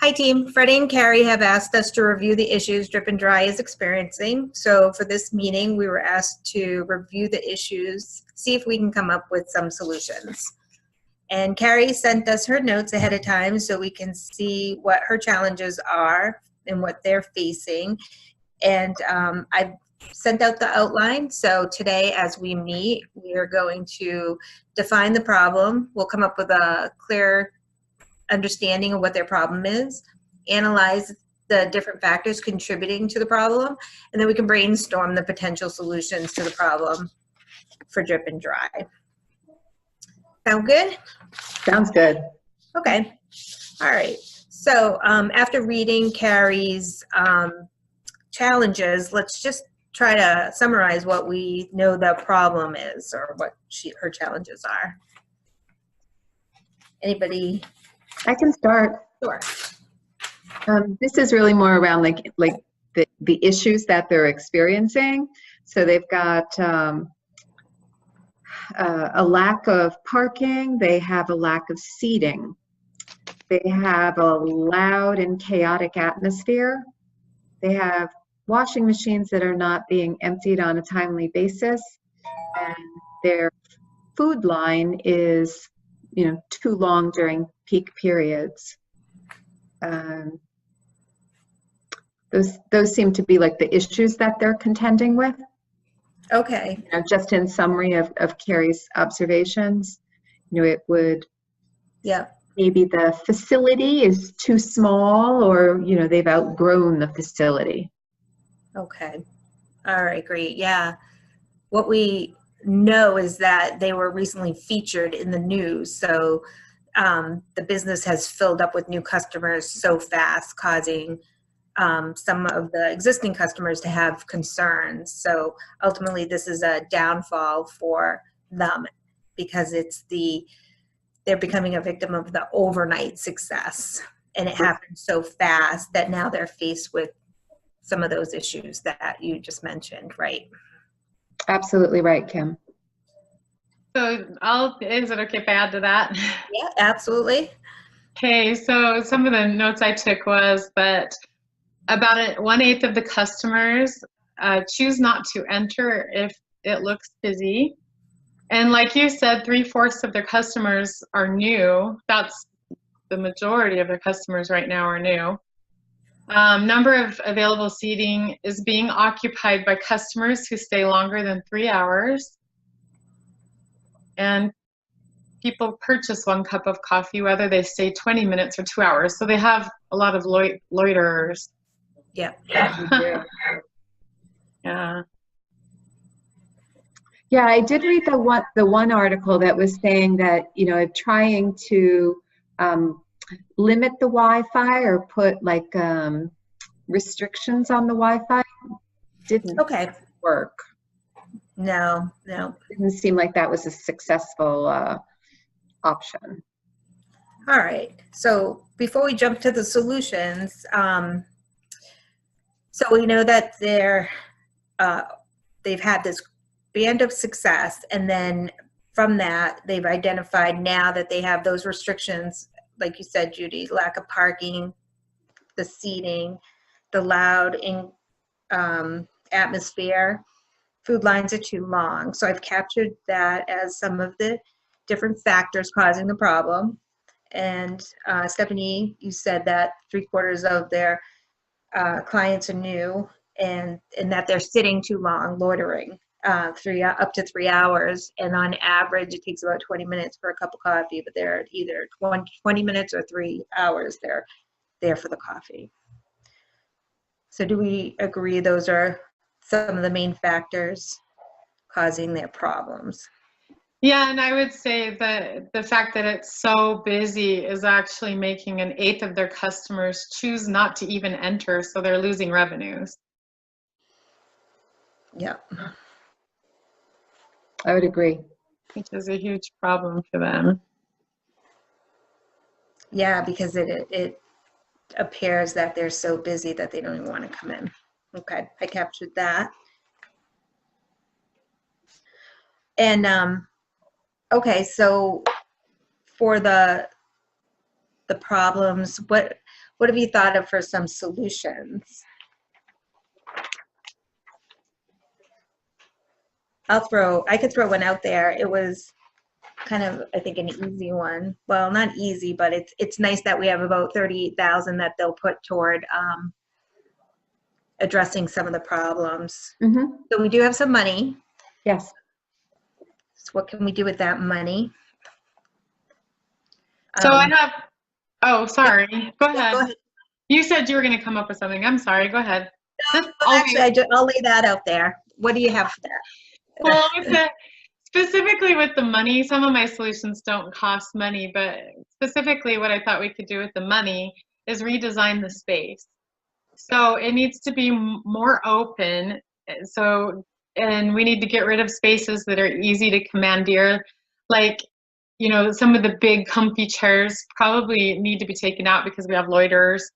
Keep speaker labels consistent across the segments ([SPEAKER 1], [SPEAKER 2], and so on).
[SPEAKER 1] Hi team, Freddie and Carrie have asked us to review the issues Drip and Dry is experiencing. So for this meeting, we were asked to review the issues, see if we can come up with some solutions. And Carrie sent us her notes ahead of time so we can see what her challenges are and what they're facing. And I've sent out the outline. So today as we meet, we are going to define the problem. We'll come up with a clear understanding of what their problem is, analyze the different factors contributing to the problem, and then we can brainstorm the potential solutions to the problem for Drip and Dry. Sound good?
[SPEAKER 2] Sounds good.
[SPEAKER 1] Okay. All right. So after reading Carrie's challenges, let's just try to summarize what we know the problem is or what her challenges are. Anybody?
[SPEAKER 2] I can start.
[SPEAKER 1] Sure.
[SPEAKER 2] This is really more around like the issues that they're experiencing. So they've got a lack of parking. They have a lack of seating. They have a loud and chaotic atmosphere. They have washing machines that are not being emptied on a timely basis. And their food line is, too long during peak periods. Those seem to be like the issues that they're contending with.
[SPEAKER 1] Okay.
[SPEAKER 2] Just in summary of Carrie's observations, it would, maybe the facility is too small, or they've outgrown the facility.
[SPEAKER 1] Okay. All right, great. Yeah. What we know is that they were recently featured in the news. So the business has filled up with new customers so fast, causing some of the existing customers to have concerns. So ultimately this is a downfall for them because they're becoming a victim of the overnight success. And it happened so fast that now they're faced with some of those issues that you just mentioned, right?
[SPEAKER 2] Absolutely right, Kim.
[SPEAKER 3] So is it okay if I add to that?
[SPEAKER 1] Yeah, absolutely.
[SPEAKER 3] Okay, so some of the notes I took was that about 1/8 of the customers choose not to enter if it looks busy. And like you said, 3/4 of their customers are new. That's the majority of their customers right now are new. Number of available seating is being occupied by customers who stay longer than 3 hours. And people purchase 1 cup of coffee, whether they stay 20 minutes or 2 hours. So they have a lot of loiterers.
[SPEAKER 1] Yeah.
[SPEAKER 3] Yeah.
[SPEAKER 2] Yeah, I did read the one article that was saying that, trying to limit the Wi-Fi or put like restrictions on the Wi-Fi didn't work.
[SPEAKER 1] No.
[SPEAKER 2] Didn't seem like that was a successful option.
[SPEAKER 1] All right. So before we jump to the solutions, so we know that they've had this band of success, and then from that they've identified now that they have those restrictions, like you said, Judy, lack of parking, the seating, the loud atmosphere, food lines are too long. So I've captured that as some of the different factors causing the problem. And Stephanie, you said that 3/4 of their clients are new, and that they're sitting too long, loitering up to 3 hours. And on average, it takes about 20 minutes for a cup of coffee, but they're either 20 minutes or 3 hours they're there for the coffee. So do we agree those are some of the main factors causing their problems?
[SPEAKER 3] Yeah, and I would say that the fact that it's so busy is actually making 1/8 of their customers choose not to even enter, so they're losing revenues.
[SPEAKER 1] Yeah.
[SPEAKER 2] I would agree.
[SPEAKER 3] Which is a huge problem for them.
[SPEAKER 1] Yeah, because it appears that they're so busy that they don't even want to come in. Okay, I captured that. And okay, so for the problems, what What have you thought of for some solutions? I could throw one out there. It was kind of, I think, an easy one. Well, not easy, but it's nice that we have about 38,000 that they'll put toward addressing some of the problems.
[SPEAKER 2] Mm-hmm.
[SPEAKER 1] So we do have some money.
[SPEAKER 2] Yes.
[SPEAKER 1] So what can we do with that money?
[SPEAKER 3] So I have, oh, sorry. Go ahead.
[SPEAKER 1] Go ahead.
[SPEAKER 3] You said you were going to come up with something. I'm sorry. Go ahead.
[SPEAKER 1] Actually, I'll lay that out there. What do you have for that?
[SPEAKER 3] Well, specifically with the money, some of my solutions don't cost money, but specifically what I thought we could do with the money is redesign the space. So it needs to be more open. And we need to get rid of spaces that are easy to commandeer. Like, you know, some of the big comfy chairs probably need to be taken out because we have loiterers.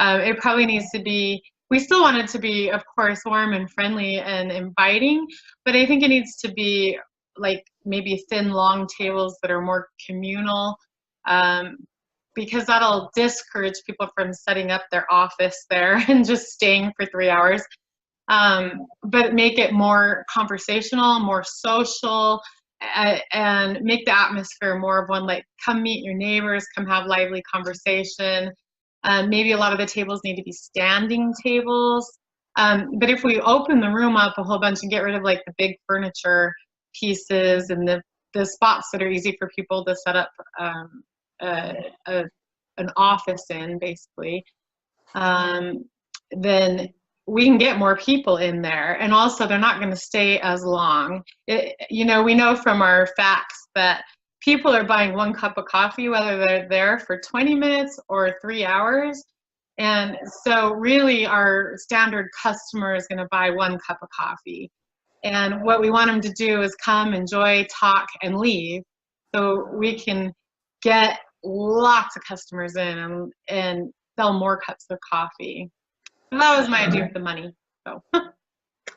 [SPEAKER 3] It probably needs to be, we still want it to be, of course, warm and friendly and inviting, but I think it needs to be like maybe thin, long tables that are more communal, because that'll discourage people from setting up their office there and just staying for 3 hours. But make it more conversational, more social, and make the atmosphere more of one like, come meet your neighbors, come have lively conversation. Maybe a lot of the tables need to be standing tables. But if we open the room up a whole bunch and get rid of like the big furniture pieces and the spots that are easy for people to set up an office in, basically, then we can get more people in there. And also they're not going to stay as long. You know, we know from our facts that people are buying 1 cup of coffee, whether they're there for 20 minutes or 3 hours. And so really our standard customer is going to buy 1 cup of coffee. And what we want them to do is come, enjoy, talk, and leave. So we can get lots of customers in and sell more cups of coffee. So that was my idea with the money. So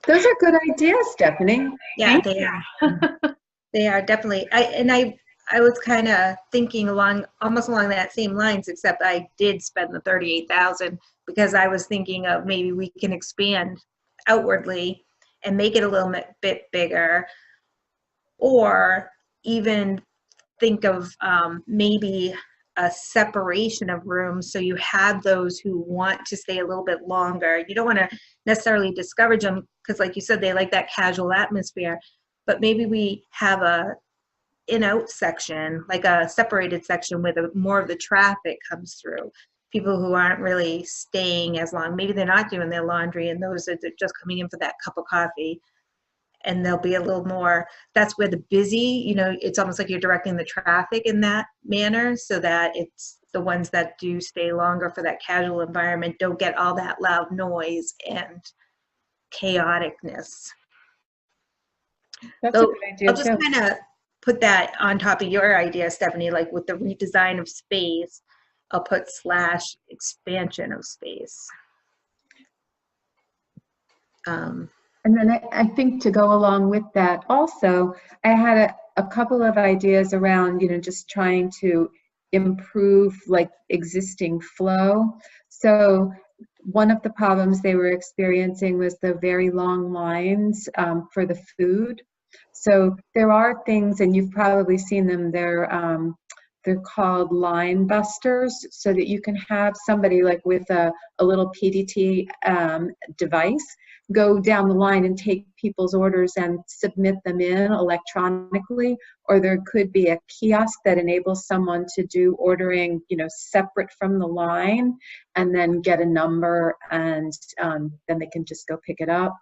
[SPEAKER 2] Those are good ideas, Stephanie.
[SPEAKER 1] Yeah, they are. They are definitely. I was kind of thinking almost along that same lines, except I did spend the 38,000 because I was thinking of maybe we can expand outwardly and make it a little bit bigger, or even think of maybe a separation of rooms so you have those who want to stay a little bit longer. You don't want to necessarily discourage them because, like you said, they like that casual atmosphere, but maybe we have a in-out section, like a separated section where more of the traffic comes through. People who aren't really staying as long, maybe they're not doing their laundry, and those are just coming in for that cup of coffee. And they'll be a little more, that's where the busy, you know, it's almost like you're directing the traffic in that manner so that it's the ones that do stay longer for that casual environment don't get all that loud noise and chaoticness.
[SPEAKER 2] That's a good idea,
[SPEAKER 1] I'll just kind of put that on top of your idea, Stephanie, like with the redesign of space, I'll put / expansion of space.
[SPEAKER 2] And then I think to go along with that also, I had a couple of ideas around, you know, just trying to improve like existing flow. So one of the problems they were experiencing was the very long lines for the food. So there are things, and you've probably seen them, they're called line busters, so that you can have somebody like with a little PDT device go down the line and take people's orders and submit them in electronically, or there could be a kiosk that enables someone to do ordering, you know, separate from the line, and then get a number, and then they can just go pick it up.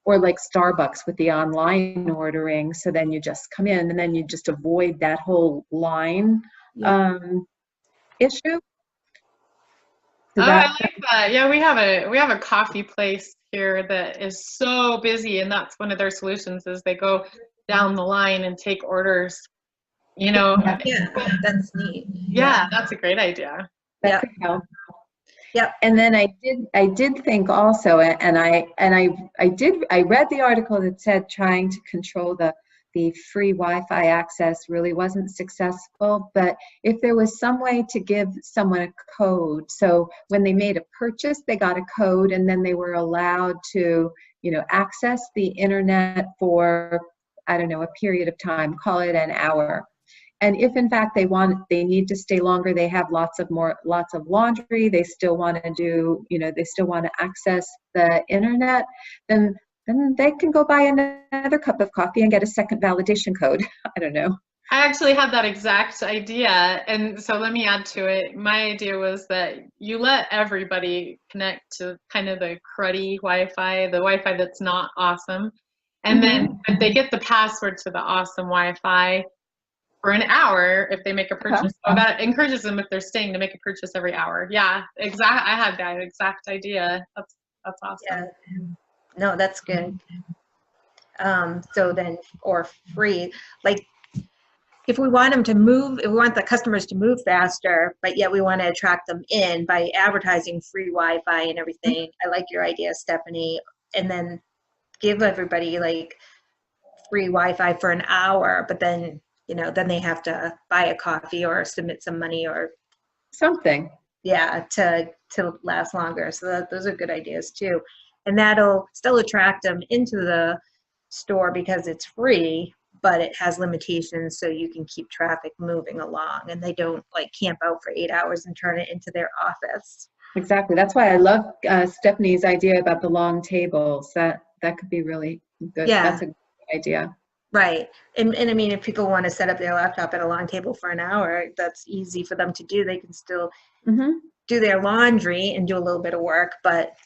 [SPEAKER 2] Or like Starbucks with the online ordering, so then you just come in and then you just avoid that whole line issue. So
[SPEAKER 3] I like that. Yeah, we have a coffee place here that is so busy, and that's one of their solutions is they go down the line and take orders. You know.
[SPEAKER 1] Yeah, that's neat.
[SPEAKER 3] Yeah, that's a great idea.
[SPEAKER 2] that could help.
[SPEAKER 1] Yep.
[SPEAKER 2] And then I did think also, and I read the article that said trying to control the the free Wi-Fi access really wasn't successful, but if there was some way to give someone a code, so when they made a purchase, they got a code and then they were allowed to, access the internet for, I don't know, a period of time, call it an hour. And if in fact they need to stay longer, they have lots of laundry, they still want to do, they still want to access the internet, then they can go buy another cup of coffee and get a second validation code. I don't know.
[SPEAKER 3] I actually had that exact idea. And so let me add to it. My idea was that you let everybody connect to kind of the cruddy Wi-Fi, the Wi-Fi that's not awesome. And then if they get the password to the awesome Wi-Fi for an hour, if they make a purchase, so that encourages them, if they're staying, to make a purchase every hour. Yeah, exact. I had that exact idea. That's awesome.
[SPEAKER 1] Yeah. No, that's good. So then, or free, like if we want them to move, if we want the customers to move faster, but yet we want to attract them in by advertising free Wi-Fi and everything. I like your idea, Stephanie. And then give everybody like free Wi-Fi for an hour, but then, then they have to buy a coffee or submit some money or
[SPEAKER 2] something.
[SPEAKER 1] Yeah, to last longer. So those are good ideas too. And that'll still attract them into the store because it's free, but it has limitations so you can keep traffic moving along and they don't like camp out for 8 hours and turn it into their office.
[SPEAKER 2] Exactly. That's why I love Stephanie's idea about the long tables. That could be really good.
[SPEAKER 1] Yeah.
[SPEAKER 2] That's a good idea.
[SPEAKER 1] Right. And I mean, if people want to set up their laptop at a long table for an hour, that's easy for them to do. They can still do their laundry and do a little bit of work, but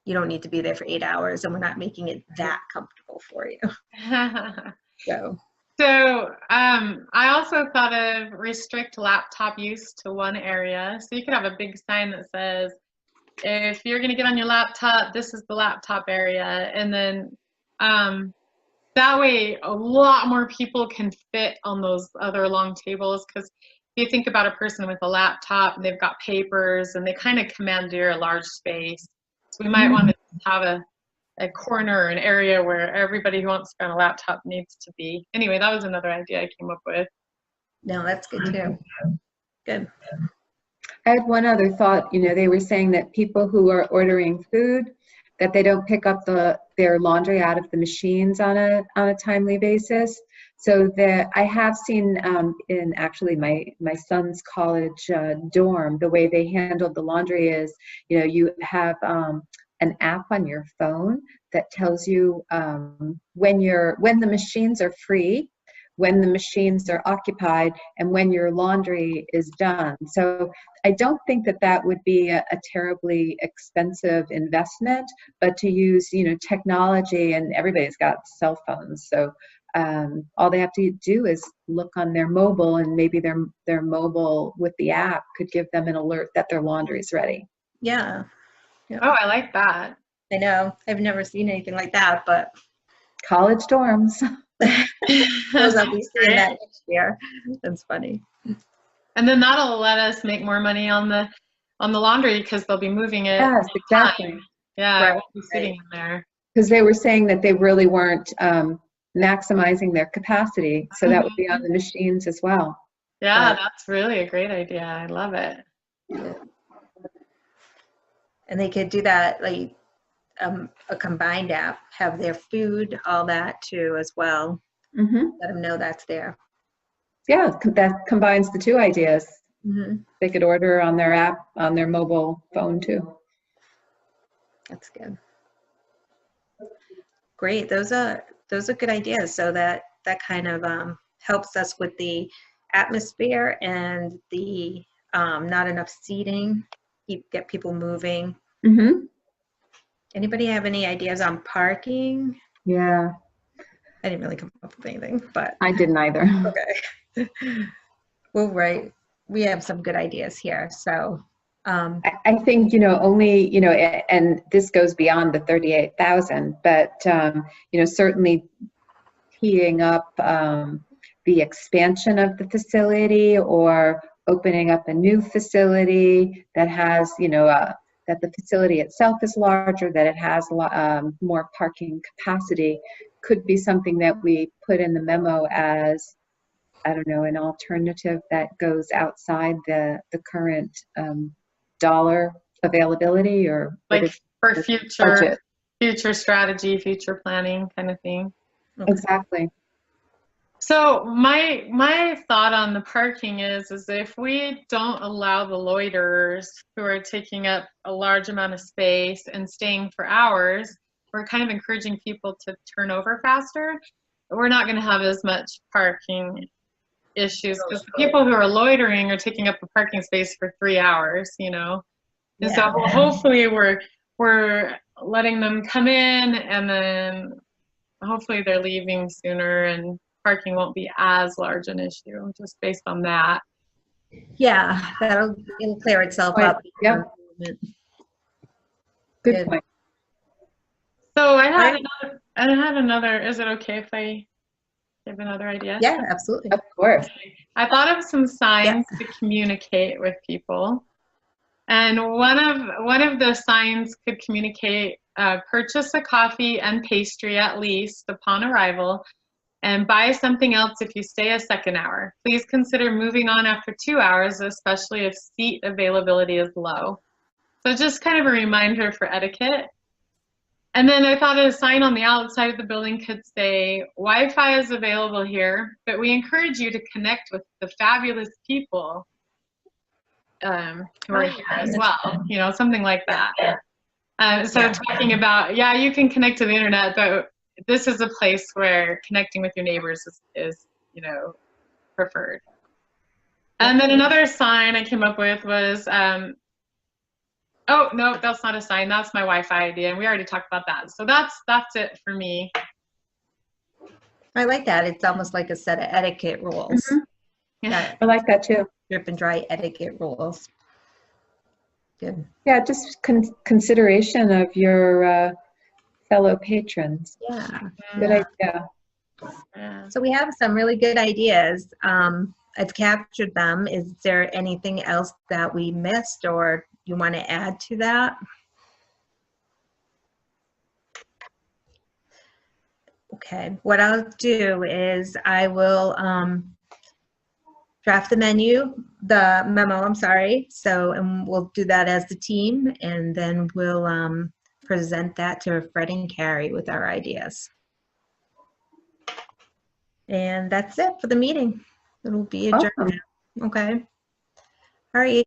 [SPEAKER 1] you don't need to be there for 8 hours, and we're not making it that comfortable for you.
[SPEAKER 3] So I also thought of restrict laptop use to one area. So you could have a big sign that says, if you're going to get on your laptop, this is the laptop area. And then that way a lot more people can fit on those other long tables, because if you think about a person with a laptop and they've got papers and they kind of commandeer a large space. So we might want to have a corner, an area where everybody who wants to be on a laptop needs to be. Anyway, that was another idea I came up with.
[SPEAKER 1] No, that's good too. Good.
[SPEAKER 2] I had one other thought. They were saying that people who are ordering food, that they don't pick up their laundry out of the machines on a timely basis. So that I have seen in actually my son's college dorm, the way they handled the laundry is, you have an app on your phone that tells you when the machines are free, when the machines are occupied, and when your laundry is done. So I don't think that would be a terribly expensive investment, but to use, technology, and everybody's got cell phones. So all they have to do is look on their mobile, and maybe their mobile with the app could give them an alert that their laundry is ready.
[SPEAKER 1] Yeah.
[SPEAKER 3] Oh, I like that.
[SPEAKER 1] I know. I've never seen anything like that, but
[SPEAKER 2] college dorms.
[SPEAKER 1] I'll be seeing that next year. That's funny.
[SPEAKER 3] And then that'll let us make more money on the laundry, because they'll be moving it.
[SPEAKER 2] Yes, exactly.
[SPEAKER 3] Yeah,
[SPEAKER 1] right,
[SPEAKER 3] it won't be sitting in there.
[SPEAKER 2] Because they were saying that they really weren't maximizing their capacity, so that would be on the machines as well.
[SPEAKER 3] Yeah, that's really a great idea. I love it.
[SPEAKER 1] Yeah. And they could do that, like a combined app, have their food, all that too as well. Let them know that's there.
[SPEAKER 2] Yeah, that combines the two ideas. They could order on their app, on their mobile phone too.
[SPEAKER 1] That's good. Great. Those are good ideas. So that kind of helps us with the atmosphere and the not enough seating, get people moving. Anybody have any ideas on parking?
[SPEAKER 2] Yeah.
[SPEAKER 1] I didn't really come up with anything, but
[SPEAKER 2] I didn't either.
[SPEAKER 1] Okay. Well, right. We have some good ideas here. So
[SPEAKER 2] I think, only, and this goes beyond the 38,000, but, certainly teeing up the expansion of the facility, or opening up a new facility that has, that the facility itself is larger, that it has more parking capacity, could be something that we put in the memo as, I don't know, an alternative that goes outside the current dollar availability, or what
[SPEAKER 3] Like
[SPEAKER 2] is
[SPEAKER 3] for
[SPEAKER 2] the
[SPEAKER 3] future
[SPEAKER 2] budget.
[SPEAKER 3] strategy, future planning kind of thing.
[SPEAKER 2] Exactly.
[SPEAKER 3] So my thought on the parking is if we don't allow the loiterers who are taking up a large amount of space and staying for hours, we're kind of encouraging people to turn over faster. We're not going to have as much parking issues because the people who are loitering are taking up a parking space for 3 hours, you know. And so hopefully we're letting them come in, and then hopefully they're leaving sooner, and parking won't be as large an issue just based on that.
[SPEAKER 1] Yeah, it'll clear itself
[SPEAKER 2] Right.
[SPEAKER 1] up.
[SPEAKER 2] Yep.
[SPEAKER 1] Good.
[SPEAKER 2] Good point.
[SPEAKER 3] So I
[SPEAKER 1] Right.
[SPEAKER 3] had another, is it okay if I give another idea?
[SPEAKER 1] Yeah, absolutely.
[SPEAKER 2] Of course.
[SPEAKER 3] I thought of some signs to communicate with people. And one of the signs could communicate, purchase a coffee and pastry at least upon arrival, and buy something else if you stay a second hour. Please consider moving on after 2 hours, especially if seat availability is low. So just kind of a reminder for etiquette. And then I thought a sign on the outside of the building could say, Wi-Fi is available here, but we encourage you to connect with the fabulous people who are here as well, you know, something like that. So talking about, yeah, you can connect to the internet, but this is a place where connecting with your neighbors is you know, preferred. And then another sign I came up with was, oh, no, that's not a sign. That's my Wi-Fi idea, and we already talked about that. So that's it for me.
[SPEAKER 1] I like that. It's almost like a set of etiquette rules.
[SPEAKER 3] Yeah.
[SPEAKER 2] I like that too.
[SPEAKER 1] Drip and dry etiquette rules. Good.
[SPEAKER 2] Yeah, just consideration of your fellow patrons.
[SPEAKER 1] Yeah.
[SPEAKER 2] Good idea.
[SPEAKER 3] Yeah.
[SPEAKER 1] So we have some really good ideas. I've captured them. Is there anything else that we missed or you want to add to that? Okay, what I'll do is I will draft the memo, I'm sorry. So, and we'll do that as the team, and then we'll present that to Fred and Carrie with our ideas. And that's it for the meeting. It'll be adjourned.
[SPEAKER 2] Awesome.
[SPEAKER 1] Okay. All right.